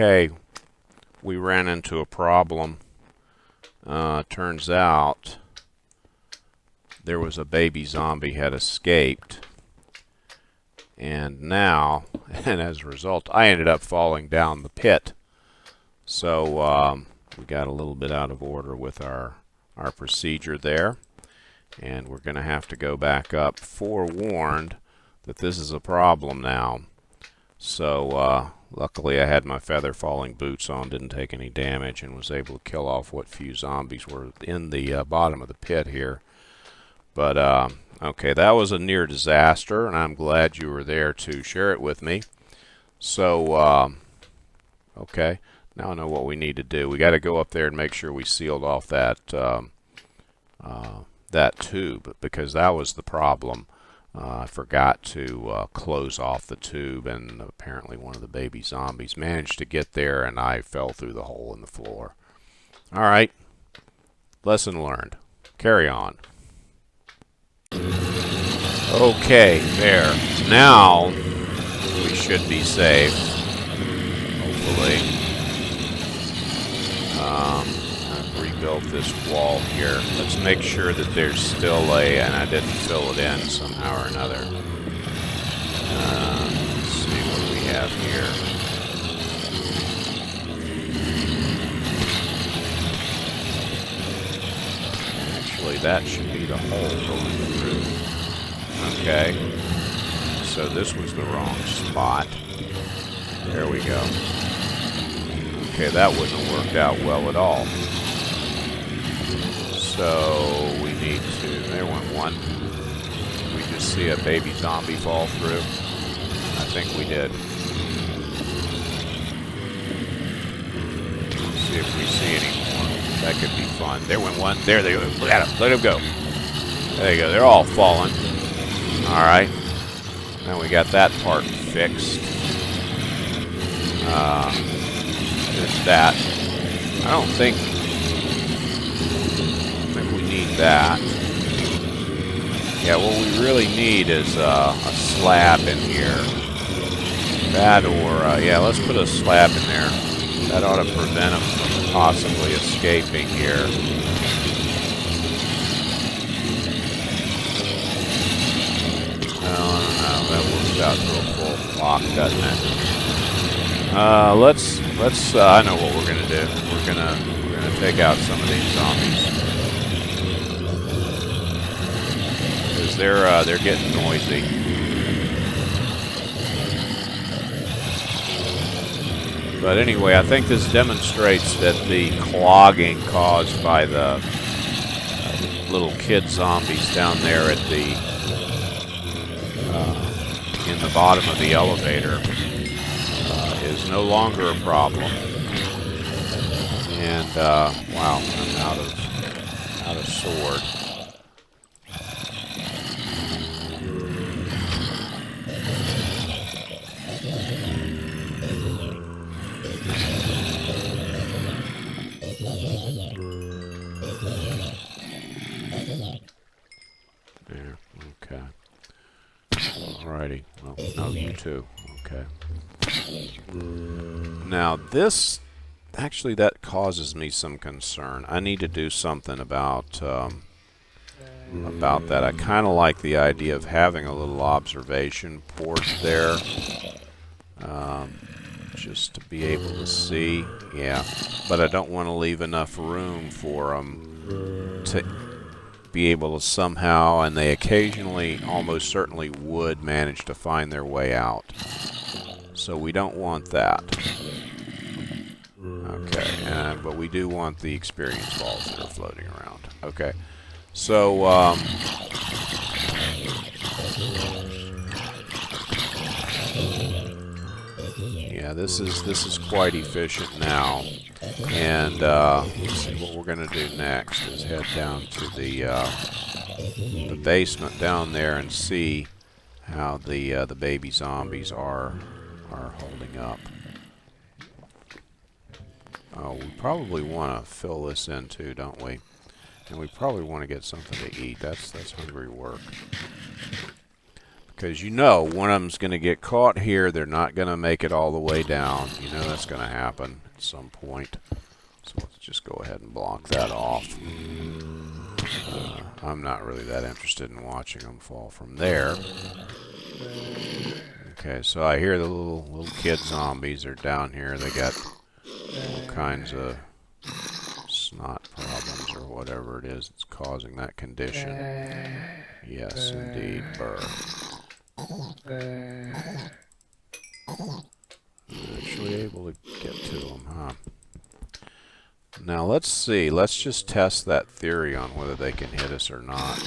Okay, we ran into a problem. Turns out there was a baby zombie had escaped, and now, and as a result, I ended up falling down the pit. So we got a little bit out of order with our procedure there, and we're going to have to go back up, forewarned that this is a problem now. So luckily I had my feather falling boots on, didn't take any damage, and was able to kill off what few zombies were in the bottom of the pit here. But okay, that was a near disaster, and I'm glad you were there to share it with me. So okay, now I know what we need to do. We got to go up there and make sure we sealed off that that tube, because that was the problem. I forgot to close off the tube, and apparently one of the baby zombies managed to get there, and I fell through the hole in the floor. All right, lesson learned. Carry on. Okay, there. Now we should be safe, hopefully. I've rebuilt this wall here. Let's make sure that there's still and I didn't fill it in somehow or another. Let's see what we have here. Actually, that should be the hole going through. Okay. So this was the wrong spot. There we go. Okay, that wouldn't have worked out well at all. So we need to, there went one. Did we just see a baby zombie fall through? I think we did. Let's see if we see any more. That could be fun. There went one. There they go. Look at him. Let him go. There you go. They're all falling. All right. Now we got that part fixed. There's that. I don't think we need that. Yeah, what we really need is a slab in here. That or, yeah, let's put a slab in there. That ought to prevent them from possibly escaping here. I don't know. That works out to a full block, doesn't it? Let's. I know what we're gonna do. We're gonna take out some of these zombies because they're getting noisy. But anyway, I think this demonstrates that the clogging caused by the little kid zombies down there at the in the bottom of the elevator is no longer a problem. And wow, I'm out of sword. There, okay. Alrighty. Well, no, you too. Okay. Now this, actually that causes me some concern. I need to do something about that. I kind of like the idea of having a little observation port there, just to be able to see. Yeah, but I don't want to leave enough room for them to be able to somehow, and they occasionally, almost certainly would, manage to find their way out. So we don't want that. Okay, but we do want the experience balls that are floating around. Okay, so yeah, this is quite efficient now. And let's see what we're going to do next is head down to the basement down there and see how the baby zombies are holding up. Oh, we probably want to fill this in too, don't we? And we probably want to get something to eat. That's hungry work. Because you know one of them's going to get caught here. They're not going to make it all the way down. You know that's going to happen at some point. So let's just go ahead and block that off. I'm not really that interested in watching them fall from there. Okay, so I hear the little kid zombies are down here. They got all kinds of snot problems or whatever it is that's causing that condition. Yes, indeed, burr. Actually able to get to them, huh? Now let's see. Let's just test that theory on whether they can hit us or not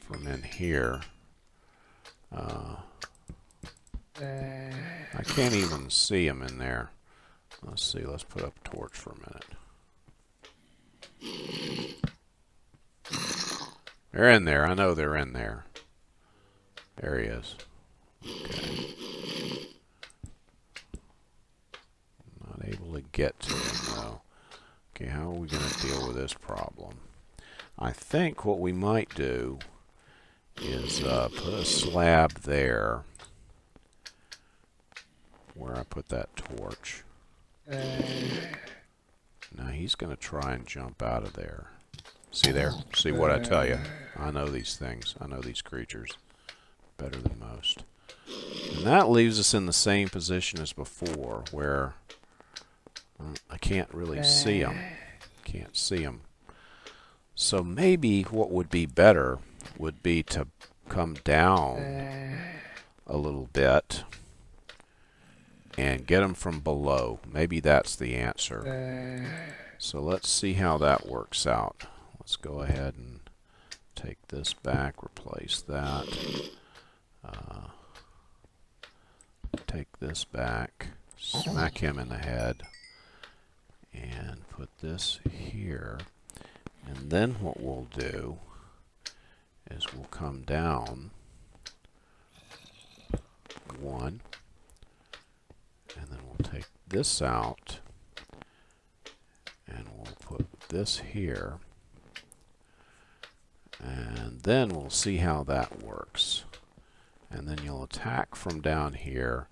from in here. I can't even see them in there. Let's see. Let's put up a torch for a minute. They're in there. I know they're in there. There he is. Okay. Not able to get to him, though. Okay, how are we going to deal with this problem? I think what we might do is put a slab there where I put that torch. Now he's going to try and jump out of there. See there? See what I tell you? I know these things. I know these creatures better than most. And that leaves us in the same position as before, where I can't really see them. Can't see them. So maybe what would be better would be to come down a little bit and get them from below. Maybe that's the answer. So let's see how that works out. Let's go ahead and take this back, replace that. Take this back, smack him in the head, and put this here. And then what we'll do is we'll come down one, and then we'll take this out, and we'll put this here, and then we'll see how that works. And then you'll attack from down here,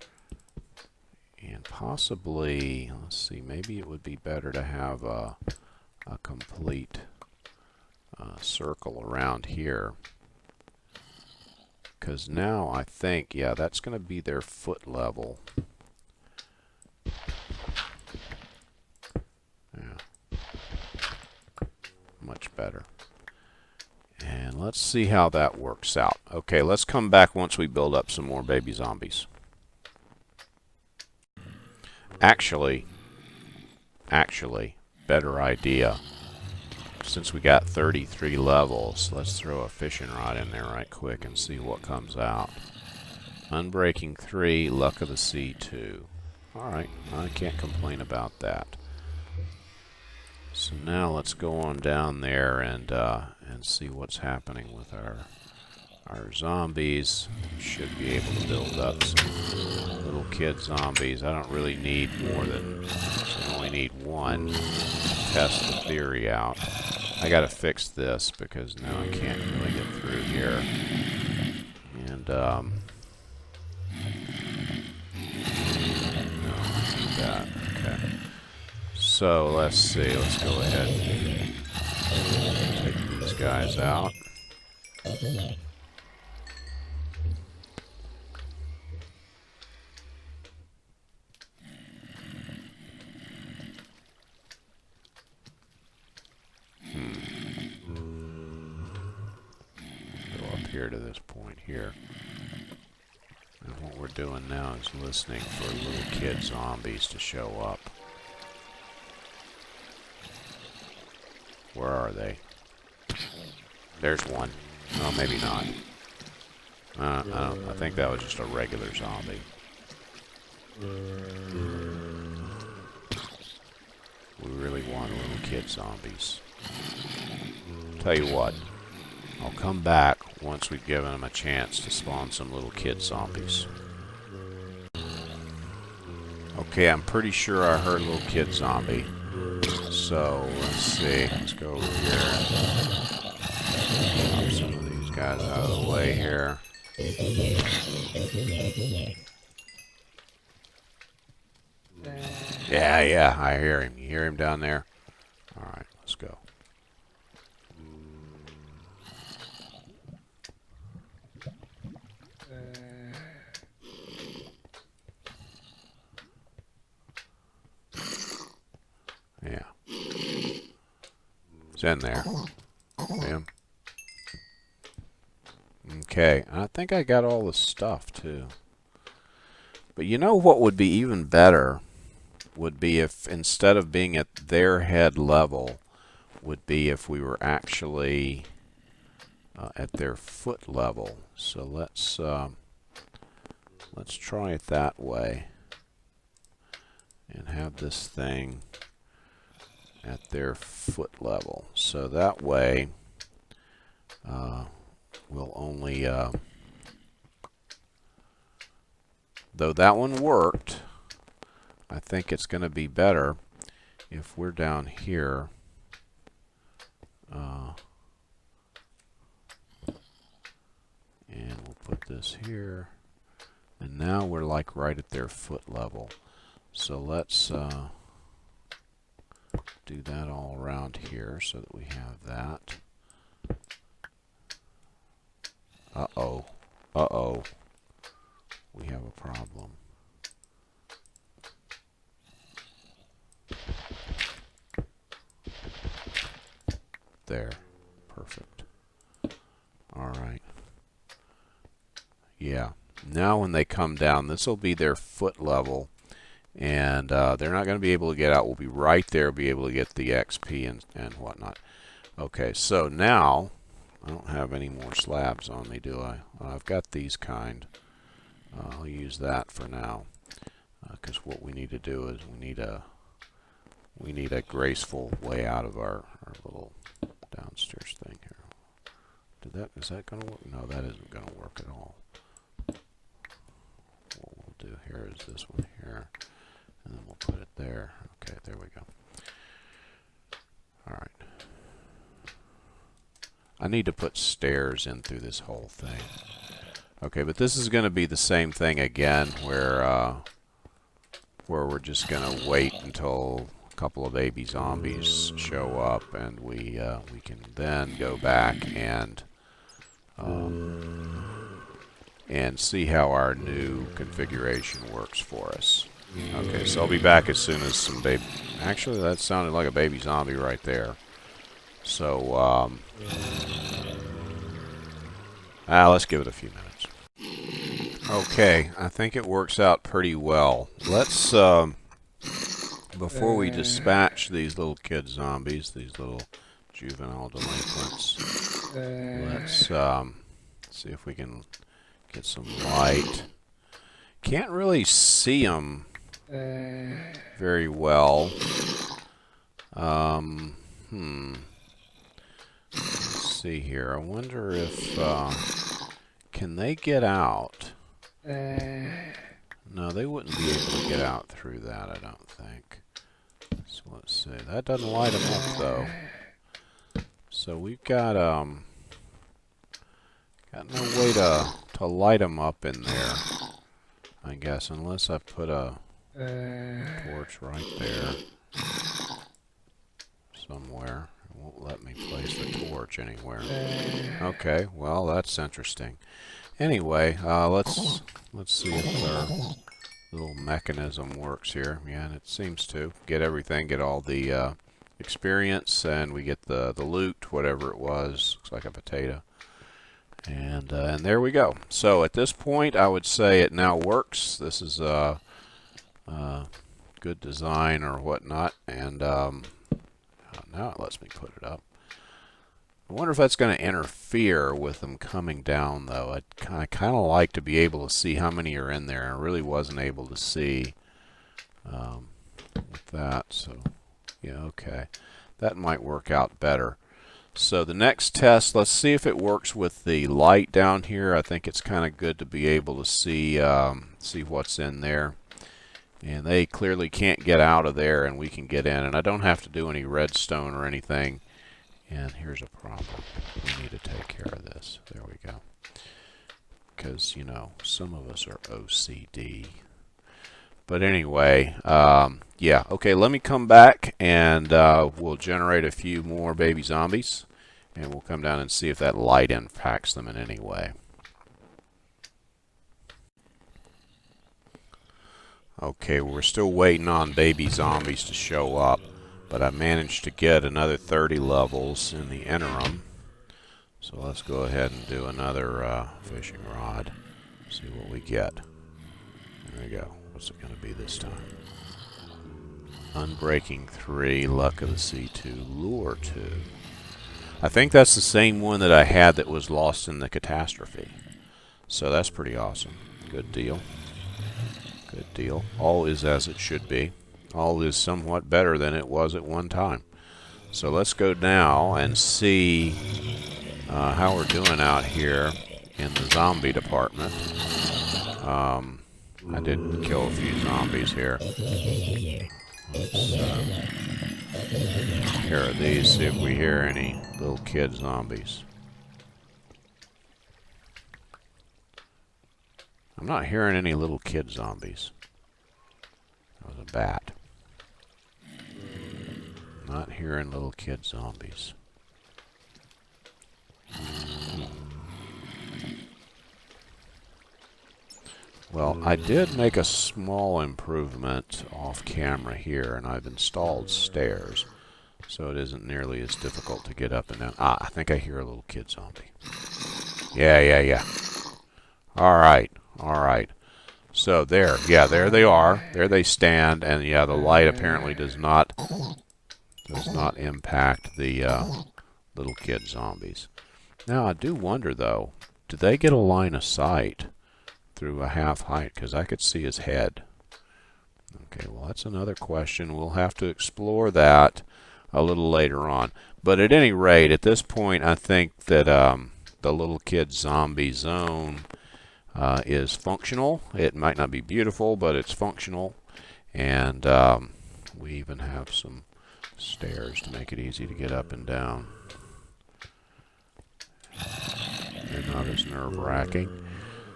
and possibly, let's see, maybe it would be better to have a complete circle around here. Because now I think, yeah, that's going to be their foot level. Yeah. Much better. And let's see how that works out. Okay, let's come back once we build up some more baby zombies. Actually, better idea. Since we got 33 levels, let's throw a fishing rod in there right quick and see what comes out. Unbreaking 3, luck of the sea 2. Alright, I can't complain about that. So now let's go on down there and see what's happening with our zombies. Should be able to build up some little kid zombies. I don't really need more than, I only need one to test the theory out. I gotta fix this because now I can't really get through here. And no, I need that. Okay. So let's see, let's go ahead and take these guys out. Go up here to this point here. And what we're doing now is listening for little kid zombies to show up. Where are they? There's one. Oh, maybe not. I think that was just a regular zombie. We really want little kid zombies. Tell you what, I'll come back once we've given them a chance to spawn some little kid zombies. Okay, I'm pretty sure I heard a little kid zombie. So, let's see. Let's go over here and pop some of these guys out of the way here. Yeah, I hear him. You hear him down there? All right, let's go. Yeah. It's in there. Him. Okay, I think I got all the stuff too. But you know what would be even better would be if instead of being at their head level, would be if we were actually at their foot level. So let's try it that way and have this thing at their foot level. So that way we'll only though that one worked, I think it's going to be better if we're down here and we'll put this here, and now we're like right at their foot level. So let's do that all around here so that we have that. Uh-oh. Uh-oh. We have a problem. There. Perfect. All right. Yeah. Now when they come down, this will be their foot level, and they're not going to be able to get out. We'll be right there, be able to get the XP and whatnot. Okay, so now I don't have any more slabs on me, do I? I've got these kind. I'll use that for now, because what we need to do is we need a graceful way out of our little downstairs thing here. Is that going to work? No, that isn't going to work at all. What we'll do here is this one here, and then we'll put it there. Okay, there we go. All right. I need to put stairs in through this whole thing. Okay, but this is going to be the same thing again, where we're just going to wait until a couple of baby zombies show up, and we can then go back and see how our new configuration works for us. Okay, so I'll be back as soon as some baby... Actually, that sounded like a baby zombie right there. So, let's give it a few minutes. Okay, I think it works out pretty well. Let's, before we dispatch these little kid zombies, these little juvenile delinquents, let's see if we can get some light. Can't really see them very well. Let's see here. I wonder if can they get out? No, they wouldn't be able to get out through that, I don't think. So let's see. That doesn't light them up though. So we've got no way to light them up in there, I guess, unless I put a torch right there somewhere. It won't let me place the torch anywhere. Okay, well that's interesting. Anyway, let's see if our little mechanism works here. Yeah, and it seems to. Get everything, get all the experience, and we get the loot, whatever it was. Looks like a potato. And there we go. So at this point, I would say it now works. This is good design or whatnot, and now it lets me put it up. I wonder if that's going to interfere with them coming down, though. I kind of like to be able to see how many are in there. I really wasn't able to see with that. So, yeah, okay. That might work out better. So the next test, let's see if it works with the light down here. I think it's kind of good to be able to see what's in there. And they clearly can't get out of there, and we can get in. And I don't have to do any redstone or anything. And here's a problem. We need to take care of this. There we go. because, you know, some of us are OCD. But anyway, yeah, okay, let me come back and we'll generate a few more baby zombies, and we'll come down and see if that light impacts them in any way. Okay, we're still waiting on baby zombies to show up, but I managed to get another 30 levels in the interim. So let's go ahead and do another fishing rod, see what we get. There we go. What's it going to be this time? Unbreaking 3, Luck of the Sea 2, Lure 2. I think that's the same one that I had that was lost in the catastrophe. So that's pretty awesome. Good deal. Good deal. All is as it should be. All is somewhat better than it was at one time. So let's go now and see how we're doing out here in the zombie department. I did kill a few zombies here. Let's hear these, see if we hear any little kid zombies. I'm not hearing any little kid zombies. That was a bat. Not hearing little kid zombies. Well, I did make a small improvement off camera here, and I've installed stairs, so it isn't nearly as difficult to get up and down. Ah, I think I hear a little kid zombie. Yeah. Alright. So there, yeah, there they are. There they stand, and yeah, the light apparently does not impact the little kid zombies. Now, I do wonder, though, do they get a line of sight through a half height? Because I could see his head. Okay, well, that's another question. We'll have to explore that a little later on. But at any rate, at this point, I think that the little kid zombie zone is functional. It might not be beautiful, but it's functional. And we even have some stairs to make it easy to get up and down. They're not as nerve-wracking.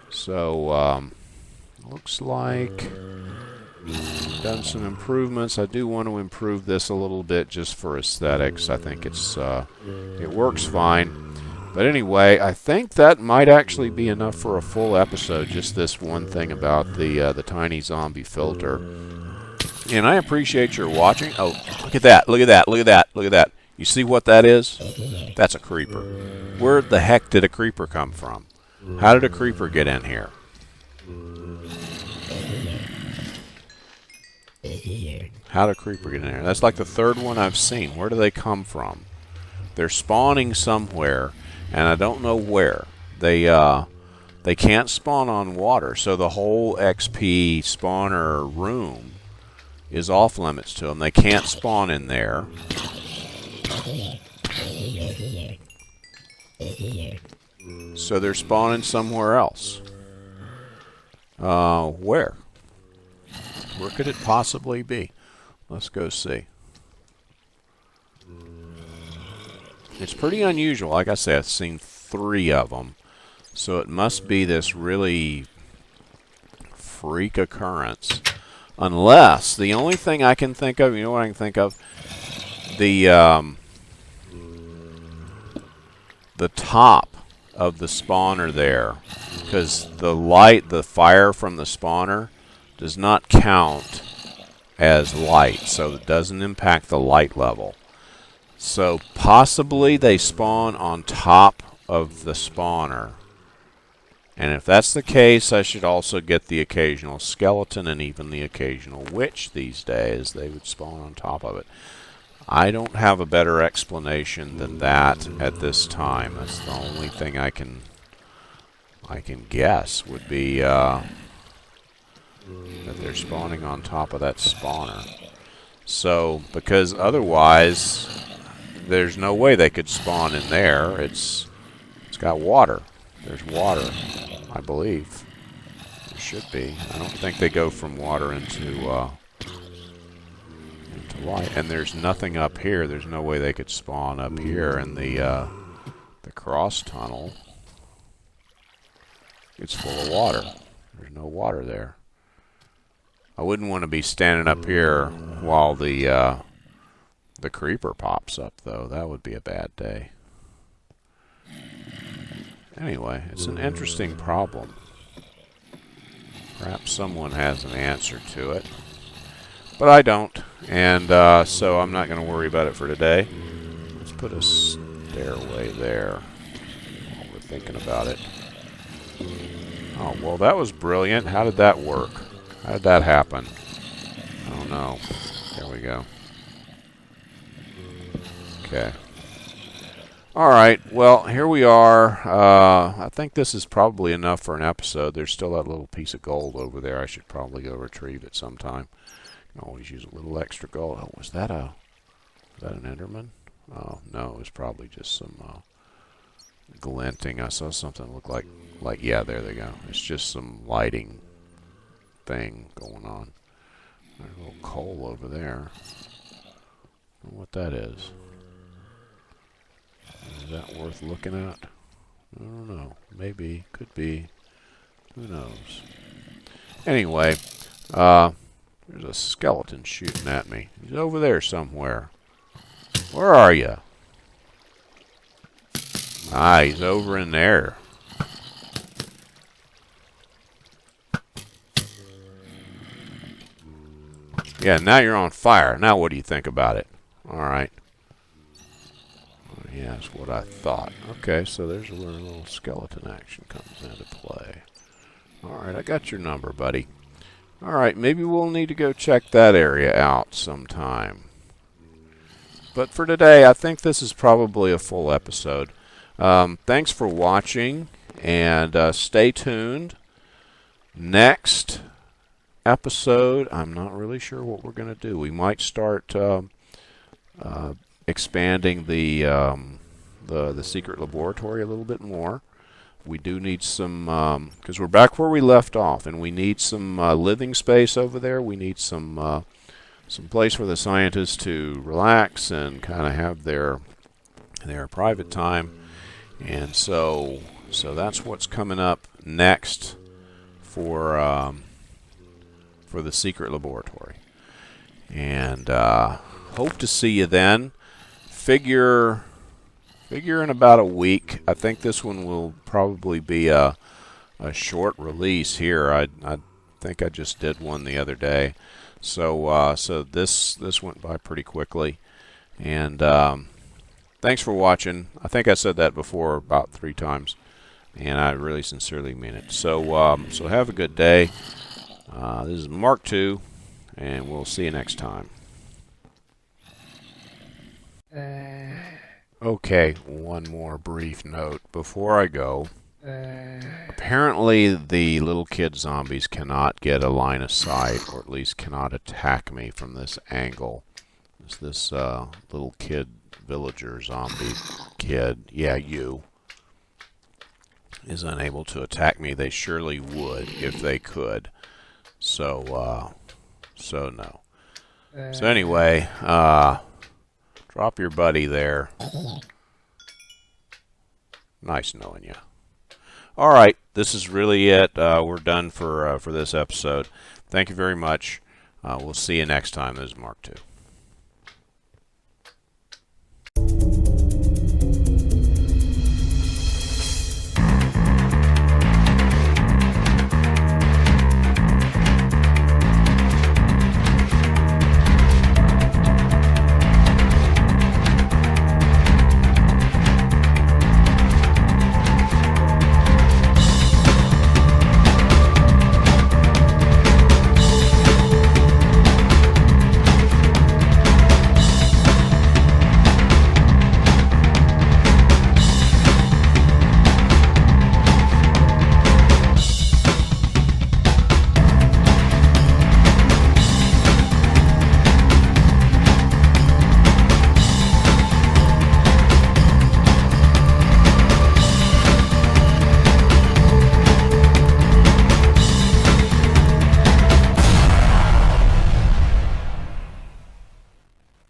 So, looks like we've done some improvements. I do want to improve this a little bit just for aesthetics. I think it works fine. But anyway, I think that might actually be enough for a full episode, just this one thing about the tiny zombie filter. And I appreciate your watching. Oh, look at that. You see what that is? That's a creeper. Where the heck did a creeper come from? How did a creeper get in here? How did a creeper get in here? That's like the third one I've seen. Where do they come from? They're spawning somewhere, and I don't know where. They can't spawn on water, so the whole XP spawner room is off limits to them. They can't spawn in there. So they're spawning somewhere else. Where? Where could it possibly be? Let's go see. It's pretty unusual. Like I said, I've seen 3 of them. So it must be this really freak occurrence. Unless, the only thing I can think of, you know what I can think of? The top of the spawner there, because the fire from the spawner does not count as light, so it doesn't impact the light level. So possibly they spawn on top of the spawner. And if that's the case, I should also get the occasional skeleton and even the occasional witch these days. They would spawn on top of it. I don't have a better explanation than that at this time. That's the only thing I can guess would be that they're spawning on top of that spawner. So, because otherwise, there's no way they could spawn in there. It's got water. There's water, I believe. There should be. I don't think they go from water into light. And there's nothing up here. There's no way they could spawn up here in the cross tunnel. It's full of water. There's no water there. I wouldn't want to be standing up here while the creeper pops up, though. That would be a bad day. Anyway, it's an interesting problem. Perhaps someone has an answer to it. But I don't, and so I'm not going to worry about it for today. Let's put a stairway there while we're thinking about it. Oh, well, that was brilliant. How did that work? How did that happen? I don't know. There we go. Okay. All right, well, here we are. I think this is probably enough for an episode. There's still that little piece of gold over there. I should probably go retrieve it sometime. You can always use a little extra gold. Oh, was that an Enderman? Oh, no, it was probably just some glinting. I saw something look like, yeah, there they go. It's just some lighting thing going on. There's a little coal over there. I don't know what that is. Is that worth looking at? I don't know. Maybe. Could be. Who knows? Anyway, there's a skeleton shooting at me. He's over there somewhere. Where are you? Ah, he's over in there. Yeah, now you're on fire. Now what do you think about it? All right. Yeah, that's what I thought. Okay, so there's where a little skeleton action comes into play. Alright, I got your number, buddy. Alright, maybe we'll need to go check that area out sometime. But for today, I think this is probably a full episode. Thanks for watching, and stay tuned. Next episode, I'm not really sure what we're going to do. We might start expanding the secret laboratory a little bit more. We do need some, because we're back where we left off, and we need some living space over there. We need some place for the scientists to relax and kind of have their private time. And so that's what's coming up next for the secret laboratory. And hope to see you then. Figure in about a week. I think this one will probably be a short release here. I think I just did one the other day, so this went by pretty quickly. And thanks for watching. I think I said that before about 3 times, and I really sincerely mean it. So so have a good day. This is Mark II, and we'll see you next time. Okay, one more brief note before I go. Apparently the little kid zombies cannot get a line of sight, or at least cannot attack me from this angle. This little kid villager zombie kid, yeah, you, is unable to attack me. They surely would if they could. So no. So anyway, drop your buddy there. Nice knowing you. All right, this is really it. We're done for this episode. Thank you very much. We'll see you next time. This is Mark II.